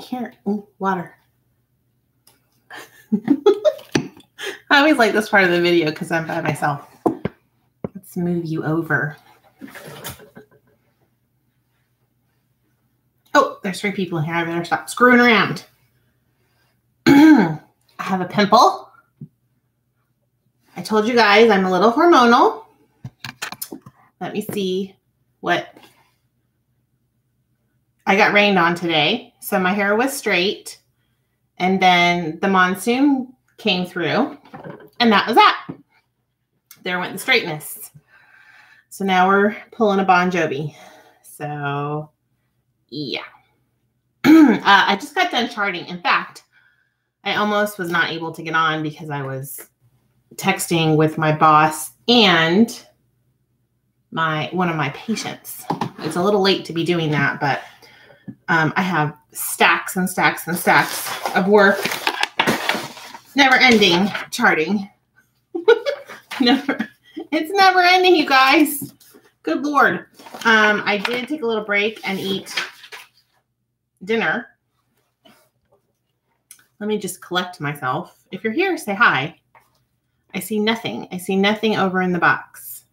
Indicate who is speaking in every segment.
Speaker 1: here, ooh, water. I always like this part of the video because I'm by myself. Let's move you over. Oh, there's 3 people in here. I better stop screwing around. I have a pimple. I told you guys I'm a little hormonal. Let me see what I got rained on today. So my hair was straight. And then the monsoon came through. And that was that. There went the straightness. So now we're pulling a Bon Jovi. So, yeah. I just got done charting. In fact, I almost was not able to get on because I was texting with my boss and one of my patients. It's a little late to be doing that, but I have stacks and stacks and stacks of work. Never ending charting. It's never ending, you guys. Good Lord. I did take a little break and eat dinner. Let me just collect myself. If you're here, say hi. I see nothing. I see nothing over in the box.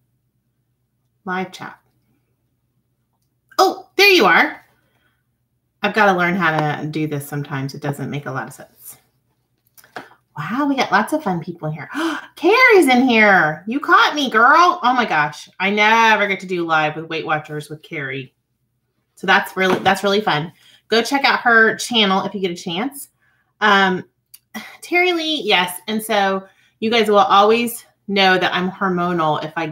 Speaker 1: Live chat. Oh, there you are. I've got to learn how to do this sometimes. It doesn't make a lot of sense. Wow, we got lots of fun people in here. Carrie's in here. You caught me, girl. Oh my gosh. I never get to do live with Weight Watchers with Carrie. So that's really fun. Go check out her channel if you get a chance. Terry Lee, yes. And so you guys will always know that I'm hormonal if I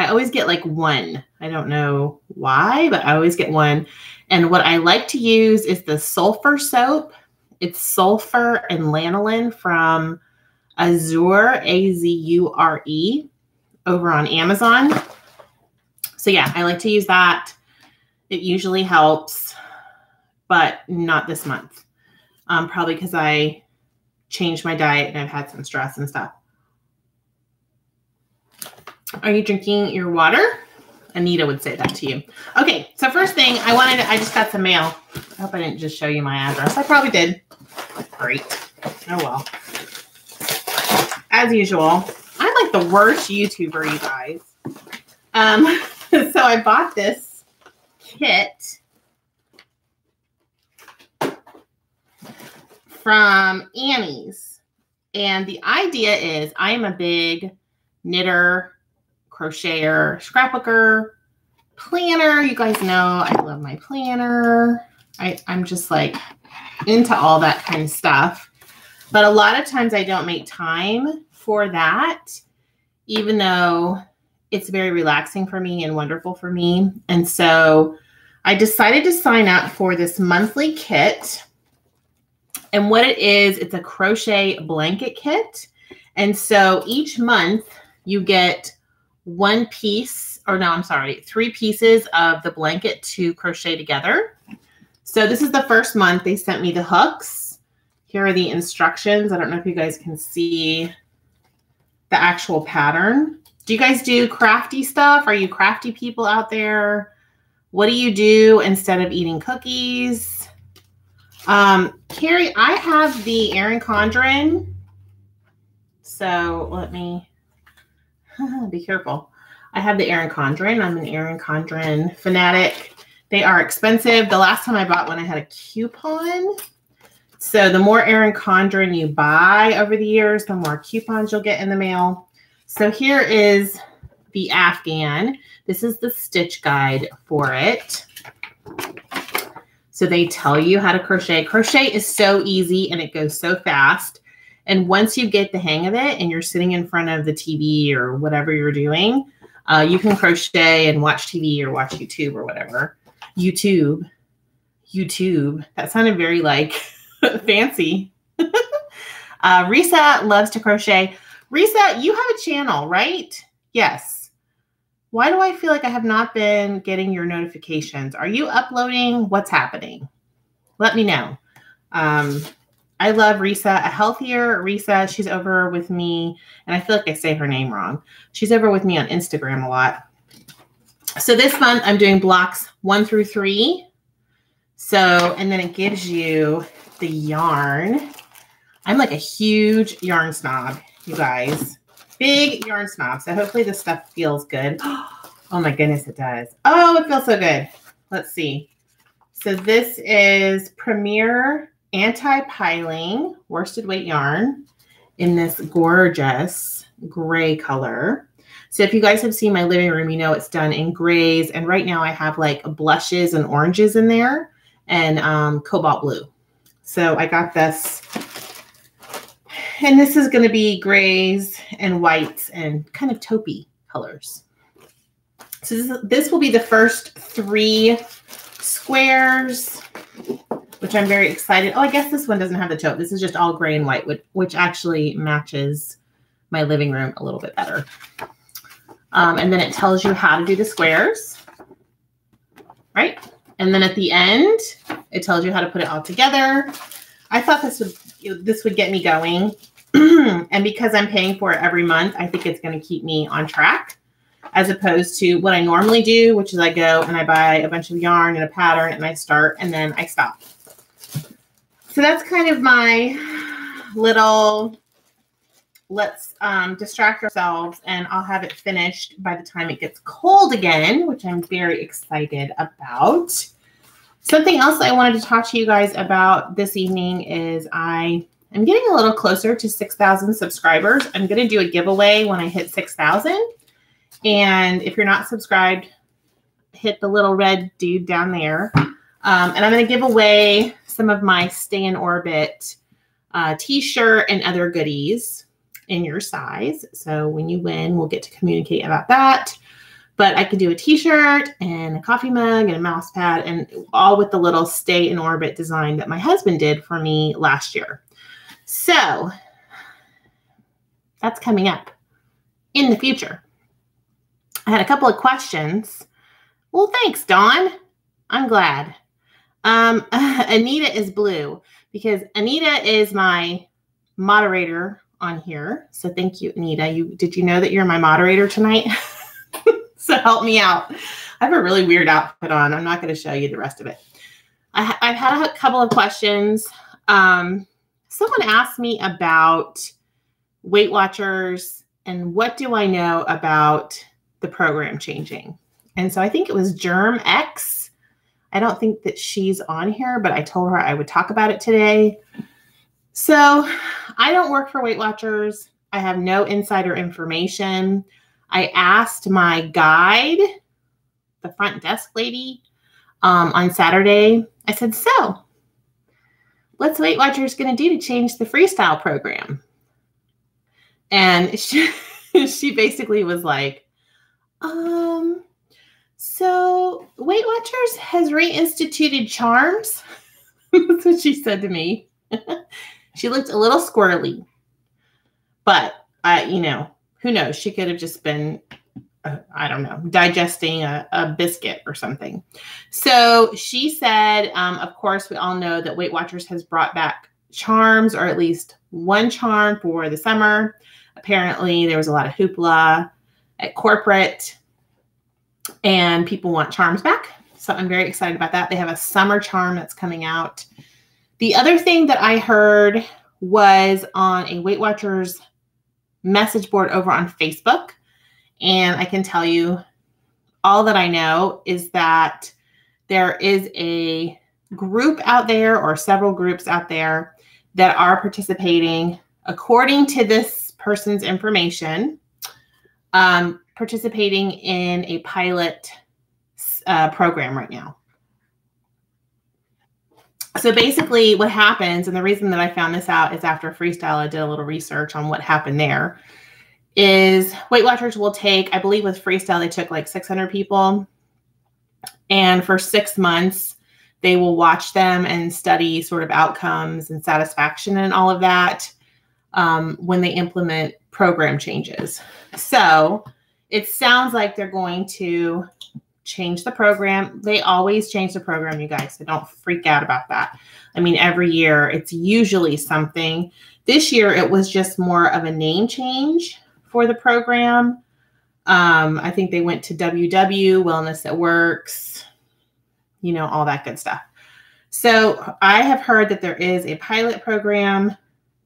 Speaker 1: always get like 1. I don't know why, but I always get 1. And what I like to use is the sulfur soap. It's sulfur and lanolin from Azure, Azure, over on Amazon. So yeah, I like to use that. It usually helps, but not this month. Probably because I changed my diet and I've had some stress and stuff. Are you drinking your water? Anita would say that to you. Okay, so first thing I just got some mail. I hope I didn't just show you my address. I probably did. Great. Oh well. As usual, I'm like the worst YouTuber, you guys. So I bought this kit from Annie's. And the idea is I am a big knitter, crocheter, scrapbooker, planner. You guys know I love my planner. I'm just like into all that kind of stuff. But a lot of times I don't make time for that, even though it's very relaxing for me and wonderful for me. And so I decided to sign up for this monthly kit. And what it is, it's a crochet blanket kit. And so each month you get 3 pieces of the blanket to crochet together. So this is the first month. They sent me the hooks. Here are the instructions. I don't know if you guys can see the actual pattern. Do you guys do crafty stuff? Are you crafty people out there? What do you do instead of eating cookies? Carrie, I have the Erin Condren. So let me be careful. I have the Erin Condren. I'm an Erin Condren fanatic. They are expensive. The last time I bought one, I had a coupon. So the more Erin Condren you buy over the years, the more coupons you'll get in the mail. So here is the Afghan. This is the stitch guide for it. So they tell you how to crochet. Crochet is so easy and it goes so fast. And once you get the hang of it and you're sitting in front of the TV or whatever you're doing, you can crochet and watch TV or watch YouTube or whatever. YouTube. That sounded very like fancy. Risa loves to crochet. Risa, you have a channel, right? Yes. Why do I feel like I have not been getting your notifications? Are you uploading? What's happening? Let me know. I love Risa, a healthier Risa. She's over with me, and I feel like I say her name wrong. She's over with me on Instagram a lot. So this month I'm doing blocks 1 through 3. So, and then it gives you the yarn. I'm like a huge yarn snob, you guys. Big yarn snob. So hopefully this stuff feels good. Oh my goodness, it does. Oh, it feels so good. Let's see. So this is Premier Anti-Piling Worsted Weight yarn in this gorgeous gray color. So if you guys have seen my living room, you know it's done in grays. And right now I have like blushes and oranges in there and cobalt blue. So I got this. And this is going to be grays and whites and kind of taupey colors. So this will be the first 3 squares, which I'm very excited. Oh, I guess this one doesn't have the taupe. This is just all gray and white, which actually matches my living room a little bit better. And then it tells you how to do the squares, right? And then at the end, it tells you how to put it all together. I thought this would get me going. And because I'm paying for it every month, I think it's going to keep me on track, as opposed to what I normally do, which is I go and I buy a bunch of yarn and a pattern and I start and then I stop. So that's kind of my little, let's distract ourselves, and I'll have it finished by the time it gets cold again, which I'm very excited about. Something else I wanted to talk to you guys about this evening is I'm getting a little closer to 6,000 subscribers. I'm going to do a giveaway when I hit 6,000. And if you're not subscribed, hit the little red dude down there. And I'm going to give away some of my Stay in Orbit t-shirt and other goodies in your size. So when you win, we'll get to communicate about that. But I could do a t-shirt and a coffee mug and a mouse pad, and all with the little Stay in Orbit design that my husband did for me last year. So that's coming up in the future. I had a couple of questions. Well, thanks, Dawn. I'm glad. Anita is blue because Anita is my moderator on here. So thank you, Anita. Did you know that you're my moderator tonight? So help me out. I have a really weird outfit on. I'm not going to show you the rest of it. I've had a couple of questions. Someone asked me about Weight Watchers and what do I know about the program changing. And so I think it was Germ X. I don't think that she's on here, but I told her I would talk about it today. So I don't work for Weight Watchers. I have no insider information. I asked my guide, the front desk lady, on Saturday. I said, so what's Weight Watchers going to do to change the Freestyle program? And she basically was like, so Weight Watchers has reinstituted charms. That's what she said to me. She looked a little squirrely, but who knows? She could have just been, I don't know, digesting a biscuit or something. So she said, of course, we all know that Weight Watchers has brought back charms, or at least one charm for the summer. Apparently, there was a lot of hoopla at corporate, and people want charms back. So I'm very excited about that. They have a summer charm that's coming out. The other thing that I heard was on a Weight Watchers message board over on Facebook. And I can tell you all that I know is that there is a group out there, or several groups out there, that are participating, according to this person's information, participating in a pilot program right now. So basically what happens, and the reason that I found this out is after Freestyle, I did a little research on what happened there, is Weight Watchers will take, I believe with Freestyle, they took like 600 people. And for 6 months, they will watch them and study sort of outcomes and satisfaction and all of that when they implement program changes. So it sounds like they're going to change the program. They always change the program, you guys, so don't freak out about that. I mean, every year it's usually something. This year it was just more of a name change for the program. I think they went to WW, Wellness That Works, all that good stuff. So I have heard that there is a pilot program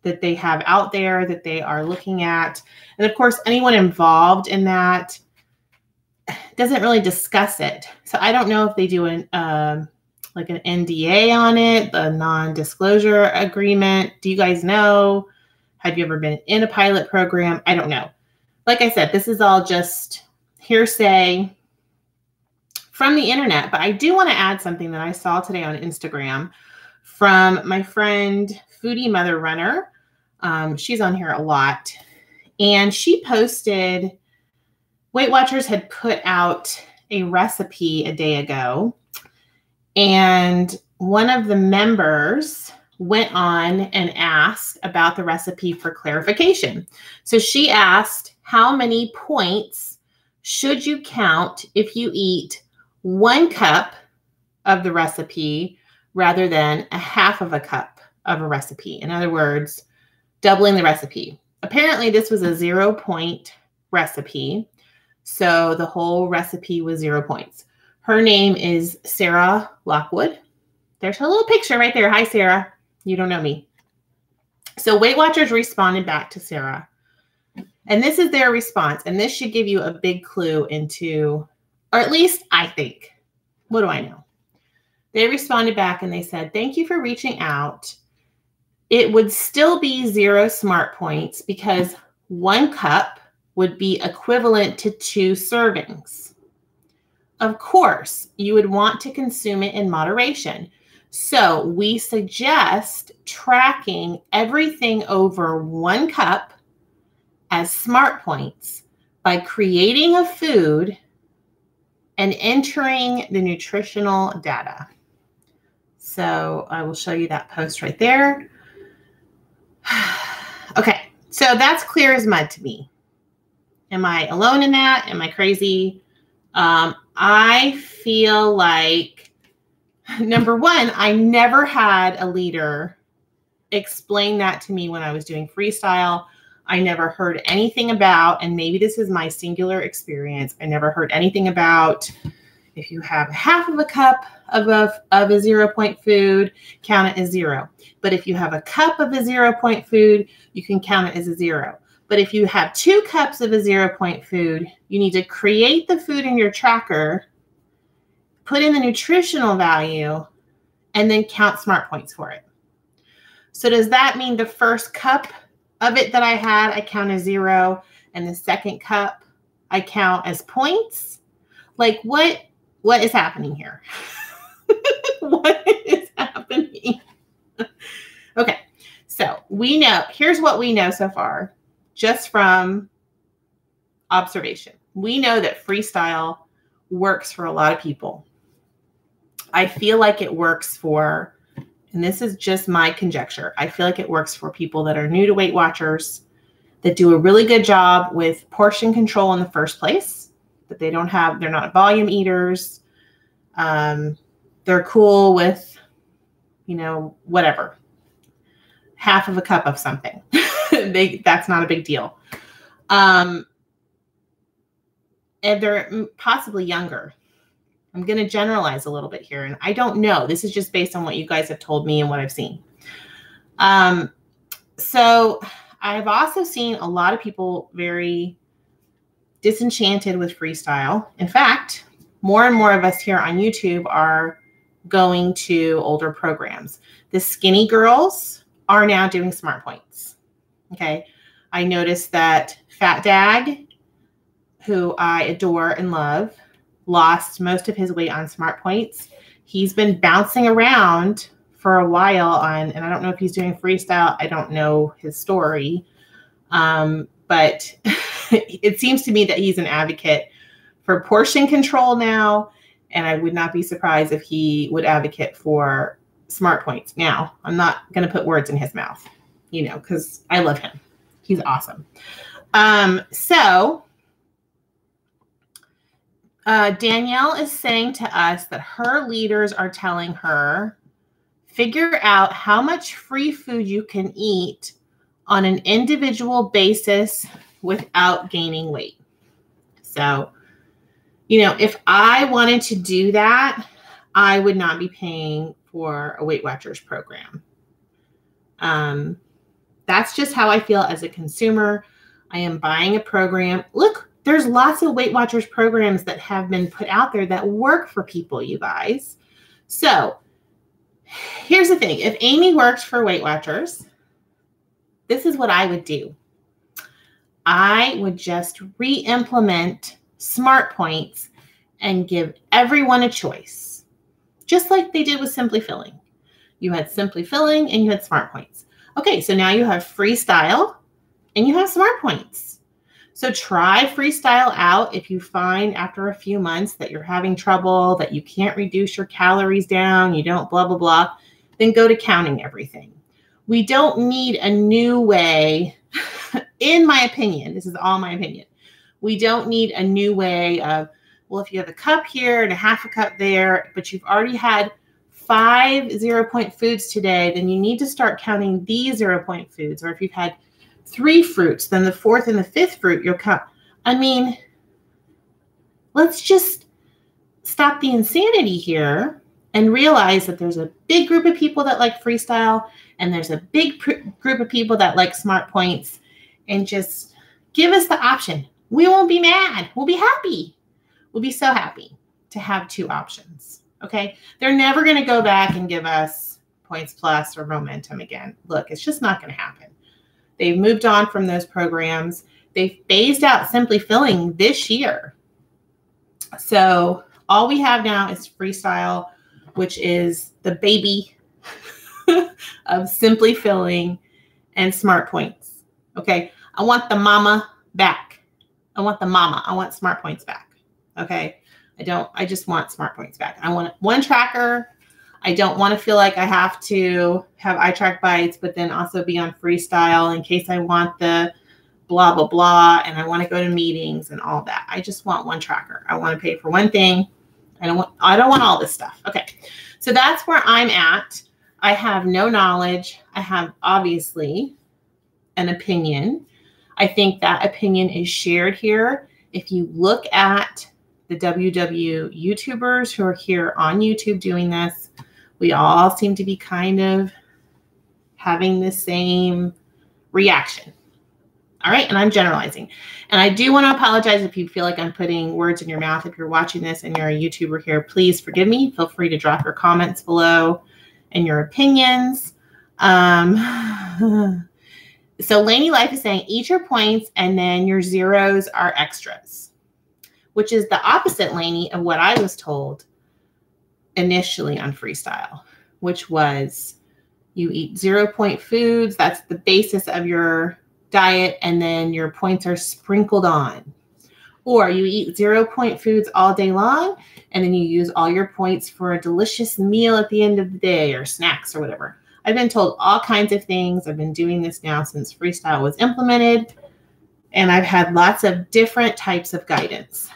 Speaker 1: that they have out there that they are looking at. And of course, anyone involved in that doesn't really discuss it. So I don't know if they do like an NDA on it, the non-disclosure agreement. Do you guys know? Have you ever been in a pilot program? I don't know. Like I said, this is all just hearsay from the internet, but I do want to add something that I saw today on Instagram from my friend Foodie Mother Runner. She's on here a lot, and she posted, Weight Watchers had put out a recipe a day ago, and one of the members went on and asked about the recipe for clarification. So she asked, how many points should you count if you eat 1 cup of the recipe rather than a half of a cup of a recipe? In other words, doubling the recipe. Apparently this was a 0-point recipe. So the whole recipe was 0 points. Her name is Sarah Lockwood. There's her little picture right there. Hi, Sarah. You don't know me. So Weight Watchers responded back to Sarah. And this is their response. And this should give you a big clue into, or at least I think, what do I know? They responded back and they said, thank you for reaching out. It would still be 0 smart points because 1 cup would be equivalent to 2 servings. Of course, you would want to consume it in moderation. So we suggest tracking everything over 1 cup as smart points by creating a food and entering the nutritional data. So I will show you that post right there. Okay, so that's clear as mud to me. Am I alone in that? Am I crazy? I feel like, number one, I never had a leader explain that to me when I was doing freestyle. I never heard anything about, and maybe this is my singular experience, I never heard anything about if you have half of a cup of a 0-point food, count it as 0. But if you have a cup of a 0-point food, you can count it as a 0. But if you have 2 cups of a 0-point food, you need to create the food in your tracker, put in the nutritional value, and then count smart points for it. So does that mean the first cup of it that I had, I count as 0, and the second cup I count as points? Like what is happening here? What is happening? Okay, so we know, here's what we know so far, just from observation. We know that freestyle works for a lot of people. I feel like it works for, and this is just my conjecture, I feel like it works for people that are new to Weight Watchers, that do a really good job with portion control in the first place, that they're not volume eaters. They're cool with, whatever, half of a cup of something. That's not a big deal. And they're possibly younger. I'm going to generalize a little bit here, and I don't know. This is just based on what you guys have told me and what I've seen. So I've also seen a lot of people very disenchanted with freestyle. In fact, more and more of us here on YouTube are going to older programs. The skinny girls are now doing smart points. Okay. I noticed that Fat Dag, who I adore and love, lost most of his weight on smart points. He's been bouncing around for a while on, and I don't know if he's doing freestyle. I don't know his story. But it seems to me that he's an advocate for portion control now. And I would not be surprised if he would advocate for smart points. Now, I'm not going to put words in his mouth, because I love him. He's awesome. Danielle is saying to us that her leaders are telling her, figure out how much free food you can eat on an individual basis without gaining weight. So, if I wanted to do that, I would not be paying for a Weight Watchers program. That's just how I feel as a consumer. I am buying a program. Look, there's lots of Weight Watchers programs that have been put out there that work for people, you guys. So here's the thing. If Amy works for Weight Watchers, this is what I would do. I would just re-implement Smart Points and give everyone a choice, just like they did with Simply Filling. You had Simply Filling and you had Smart Points. Okay, so now you have Freestyle and you have Smart Points. So try Freestyle out. If you find after a few months that you're having trouble, that you can't reduce your calories down, you don't blah, blah, blah, then go to counting everything. We don't need a new way, in my opinion, this is all my opinion. We don't need a new way of, well, if you have a cup here and a half a cup there, but you've already had 5 0-point foods today, then you need to start counting these 0-point foods. Or if you've had 3 fruits, then the 4th and the 5th fruit, you'll count. I mean, let's just stop the insanity here and realize that there's a big group of people that like Freestyle and there's a big group of people that like Smart Points, and just give us the option. We won't be mad. We'll be happy. We'll be so happy to have 2 options. Okay. They're never going to go back and give us Points Plus or Momentum again. Look, it's just not going to happen. They've moved on from those programs. They've phased out Simply Filling this year. So all we have now is Freestyle, which is the baby of Simply Filling and Smart Points. Okay. I want the mama back. I want the mama. I want Smart Points back. Okay. I just want Smart Points back. I want one tracker. I don't want to feel like I have to have iTrack Bites, but then also be on Freestyle in case I want the blah, blah, blah. And I want to go to meetings and all that. I just want one tracker. I want to pay for one thing. I don't want all this stuff. Okay. So that's where I'm at. I have no knowledge. I have obviously an opinion. I think that opinion is shared here. If you look at the WW YouTubers who are here on YouTube doing this, we all seem to be kind of having the same reaction. All right. And I'm generalizing. And I do want to apologize if you feel like I'm putting words in your mouth. If you're watching this and you're a YouTuber here, please forgive me. Feel free to drop your comments below and your opinions. So Lainey Life is saying eat your points and then your zeros are extras, which is the opposite, Lainey, of what I was told initially on Freestyle, which was you eat 0-point foods. That's the basis of your diet. And then your points are sprinkled on. Or you eat 0-point foods all day long, and then you use all your points for a delicious meal at the end of the day or snacks or whatever. I've been told all kinds of things. I've been doing this now since Freestyle was implemented, and I've had lots of different types of guidance.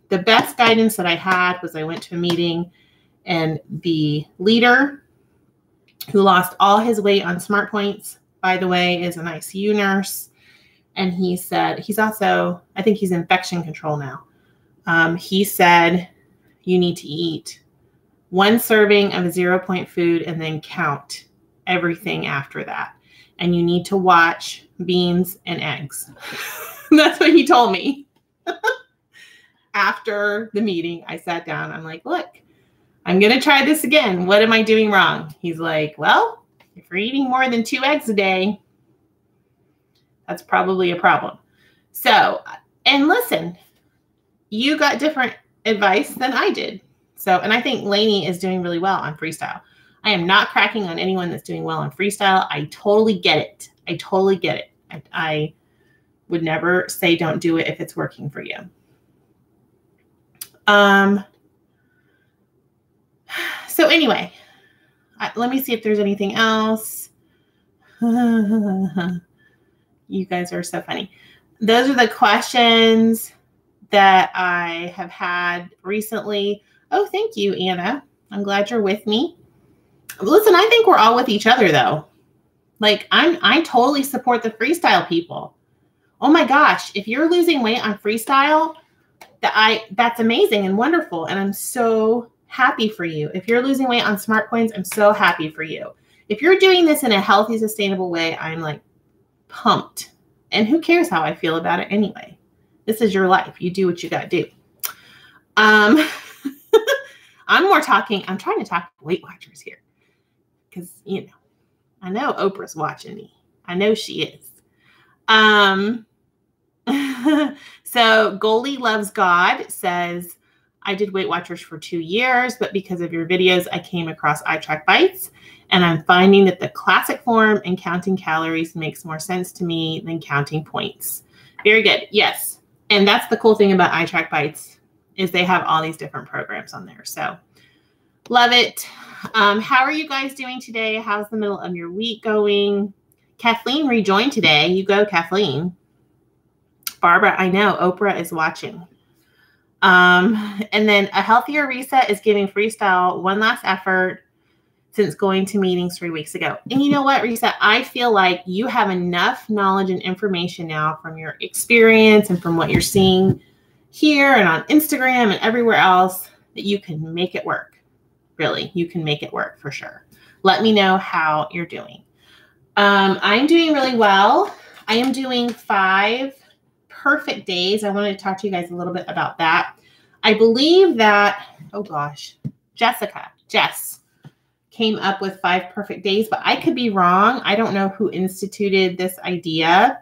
Speaker 1: The best guidance that I had was I went to a meeting, and the leader who lost all his weight on Smart Points, by the way, is an ICU nurse. And he said, he's also, I think he's infection control now. He said, you need to eat 1 serving of a 0-point food and then count everything after that. And you need to watch beans and eggs. That's what he told me. After the meeting, I sat down. I'm like, look, I'm going to try this again. What am I doing wrong? He's like, well, if you're eating more than 2 eggs a day, that's probably a problem. So, and listen, you got different advice than I did. So, and I think Lainey is doing really well on Freestyle. I am not cracking on anyone that's doing well on Freestyle. I totally get it. I totally get it. I would never say don't do it if it's working for you. So anyway, let me see if there's anything else. You guys are so funny. Those are the questions that I have had recently. Oh, thank you, Anna. I'm glad you're with me. Listen, I think we're all with each other though. Like I totally support the Freestyle people. Oh my gosh, if you're losing weight on Freestyle, that's amazing and wonderful. And I'm so happy for you. If you're losing weight on Smart Points, I'm so happy for you. If you're doing this in a healthy, sustainable way, I'm like pumped. And who cares how I feel about it anyway? This is your life. You do what you got to do. I'm trying to talk to Weight Watchers here because, you know, I know Oprah's watching me. I know she is. So Goldie Loves God says, I did Weight Watchers for 2 years, but because of your videos, I came across iTrack Bites, and I'm finding that the classic form and counting calories makes more sense to me than counting points. Very good. Yes. And that's the cool thing about iTrack Bites is they have all these different programs on there. So love it. How are you guys doing today? How's the middle of your week going? Kathleen rejoined today. You go, Kathleen. Barbara, I know Oprah is watching. And then A Healthier Reset is giving Freestyle one last effort since going to meetings 3 weeks ago. And you know what, Reset? I feel like you have enough knowledge and information now from your experience and from what you're seeing here and on Instagram and everywhere else that you can make it work. Really, you can make it work for sure. Let me know how you're doing. I'm doing really well. I am doing 5 perfect days. I wanted to talk to you guys a little bit about that. I believe that, oh gosh, Jess came up with 5 perfect days, but I could be wrong. I don't know who instituted this idea,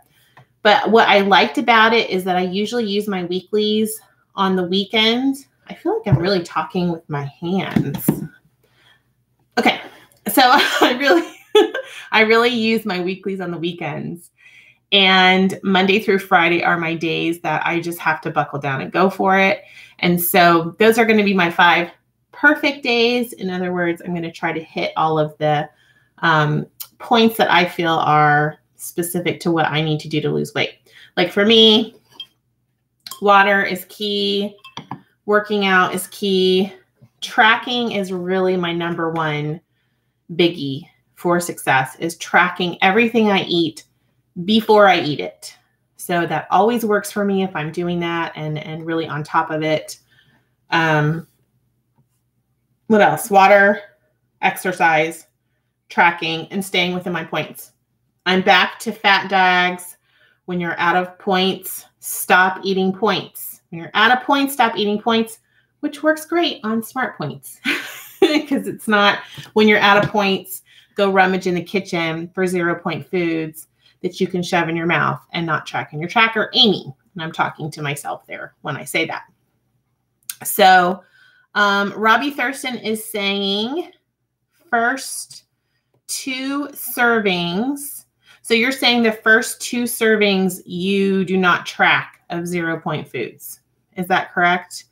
Speaker 1: but what I liked about it is that I usually use my weeklies on the weekends. I feel like I'm really talking with my hands. Okay, so I really use my weeklies on the weekends. And Monday through Friday are my days that I just have to buckle down and go for it. And so those are going to be my 5 perfect days. In other words, I'm going to try to hit all of the points that I feel are specific to what I need to do to lose weight. Like for me, water is key. Working out is key. Tracking is really my number one biggie for success, is tracking everything I eat before I eat it. So that always works for me if I'm doing that and really on top of it. What else? Water, exercise, tracking, and staying within my points. I'm back to fat dags. When you're out of points, stop eating points. When you're out of points, stop eating points, which works great on Smart Points because it's not when you're out of points, go rummage in the kitchen for 0-point foods that you can shove in your mouth and not track in your tracker, Amy. And I'm talking to myself there when I say that. So Robbie Thurston is saying first 2 servings. So you're saying the first 2 servings you do not track of 0-point foods. Is that correct?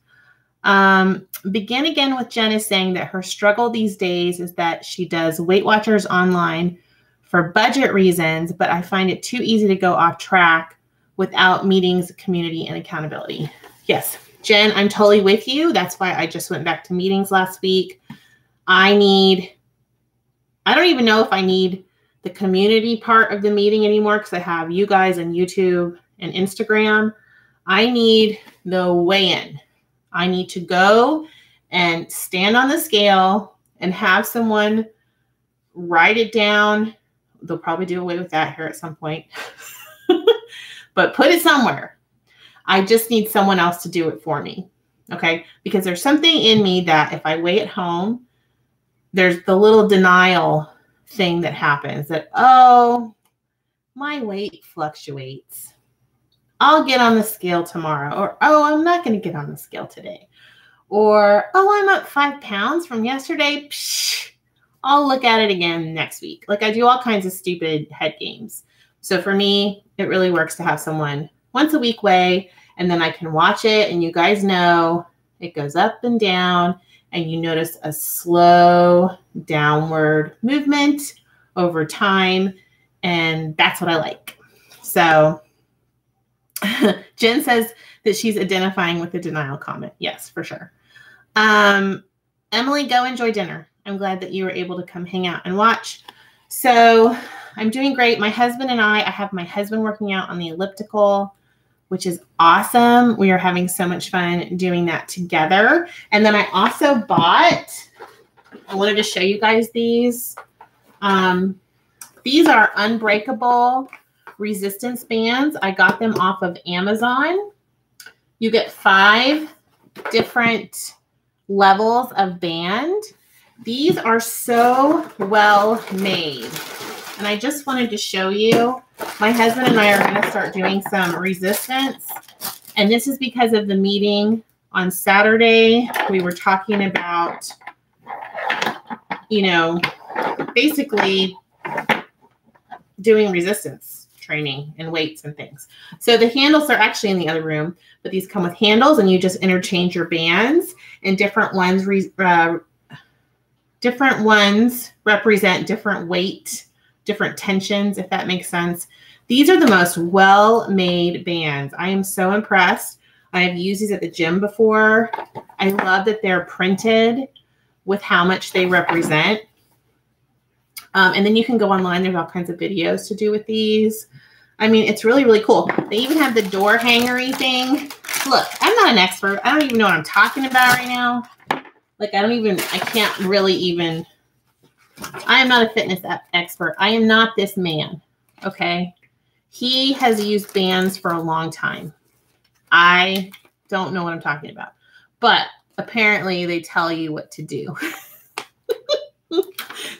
Speaker 1: Begin Again with Jen is saying that her struggle these days is that she does Weight Watchers online for budget reasons, but I find it too easy to go off track without meetings, community, and accountability. Yes, Jen, I'm totally with you. That's why I just went back to meetings last week. I don't even know if I need the community part of the meeting anymore because I have you guys and YouTube and Instagram. I need the weigh-in. I need to go and stand on the scale and have someone write it down. They'll probably do away with that here at some point, but put it somewhere. I just need someone else to do it for me. Okay. Because there's something in me that if I weigh at home, there's the little denial thing that happens that, oh, my weight fluctuates. I'll get on the scale tomorrow. Or, oh, I'm not going to get on the scale today. Or, oh, I'm up 5 pounds from yesterday. Psh, I'll look at it again next week. Like I do all kinds of stupid head games. So for me, it really works to have someone once a week weigh, and then I can watch it. And you guys know it goes up and down, and you notice a slow downward movement over time. And that's what I like. So Jen says that she's identifying with the denial comment. Yes, for sure. Emily, go enjoy dinner. I'm glad that you were able to come hang out and watch. So I'm doing great. My husband and I have my husband working out on the elliptical. which is awesome. We are having so much fun doing that together. And then I also bought, I wanted to show you guys these. These are unbreakable resistance bands. I got them off of Amazon. You get 5 different levels of band. These are so well made. And I just wanted to show you, my husband and I are going to start doing some resistance. And this is because of the meeting on Saturday. We were talking about, you know, basically doing resistance training and weights and things. So the handles are actually in the other room, but these come with handles and you just interchange your bands, and different ones represent different weight, different tensions, if that makes sense. These are the most well-made bands. I am so impressed. I have used these at the gym before. I love that they're printed with how much they represent. And then you can go online. There's all kinds of videos to do with these. I mean, it's really, really cool. They even have the door hangery thing. Look, I'm not an expert. I don't even know what I'm talking about right now. Like, I can't really even, I am not a fitness expert. I am not this man, okay? He has used bands for a long time. I don't know what I'm talking about. But apparently they tell you what to do.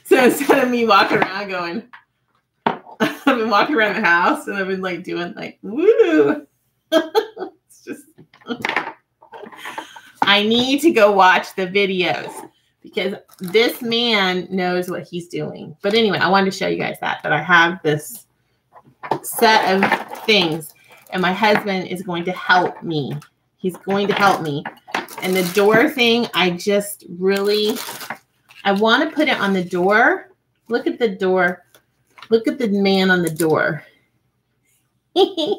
Speaker 1: So instead of me walking around going, I've been walking around the house and I've been like doing like, woo. It's just, I need to go watch the videos because this man knows what he's doing. But anyway, I wanted to show you guys that I have this set of things and my husband is going to help me. He's going to help me. And the door thing, I just really, I want to put it on the door. Look at the door. Look at the man on the door. I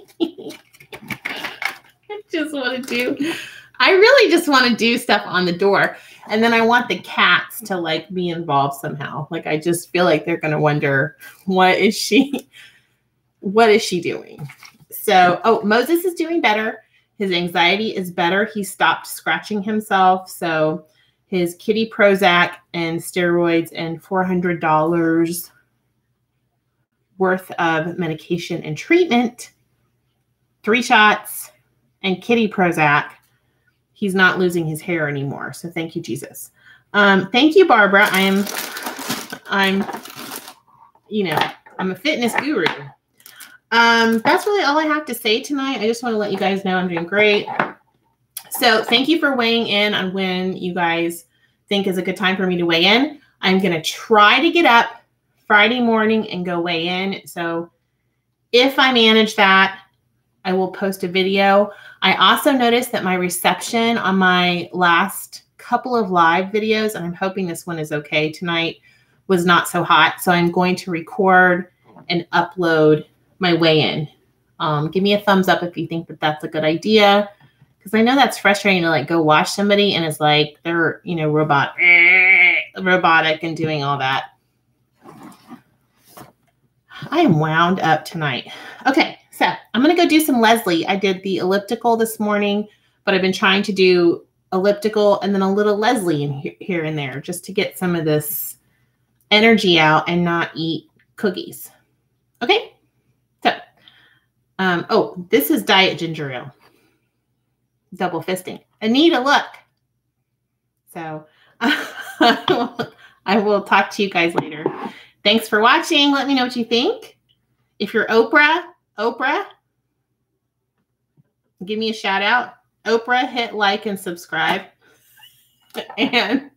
Speaker 1: just want to do, I really just want to do stuff on the door. And then I want the cats to like be involved somehow. Like, I just feel like they're going to wonder, what is she doing? So, oh, Moses is doing better. His anxiety is better. He stopped scratching himself. So his kitty Prozac and steroids and $400 worth of medication and treatment, 3 shots, and kitty Prozac. He's not losing his hair anymore. So thank you, Jesus. Thank you, Barbara. I'm a fitness guru. That's really all I have to say tonight. I just want to let you guys know I'm doing great. So thank you for weighing in on when you guys think is a good time for me to weigh in. I'm going to try to get up Friday morning and go weigh in. So if I manage that, I will post a video. I also noticed that my reception on my last couple of live videos, and I'm hoping this one is okay tonight, was not so hot. So I'm going to record and upload my weigh-in. Give me a thumbs up if you think that that's a good idea. Because I know that's frustrating to like go watch somebody and it's like they're, robotic and doing all that. I am wound up tonight. Okay, so I'm going to go do some Leslie. I did the elliptical this morning, but I've been trying to do elliptical and then a little Leslie in here and there just to get some of this energy out and not eat cookies. Okay, so, oh, this is diet ginger ale. Double fisting. Anita, look. So I will talk to you guys later. Thanks for watching. Let me know what you think. If you're Oprah, give me a shout out. Oprah, hit like and subscribe. And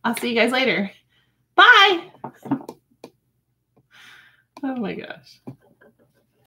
Speaker 1: I'll see you guys later. Bye. Oh my gosh.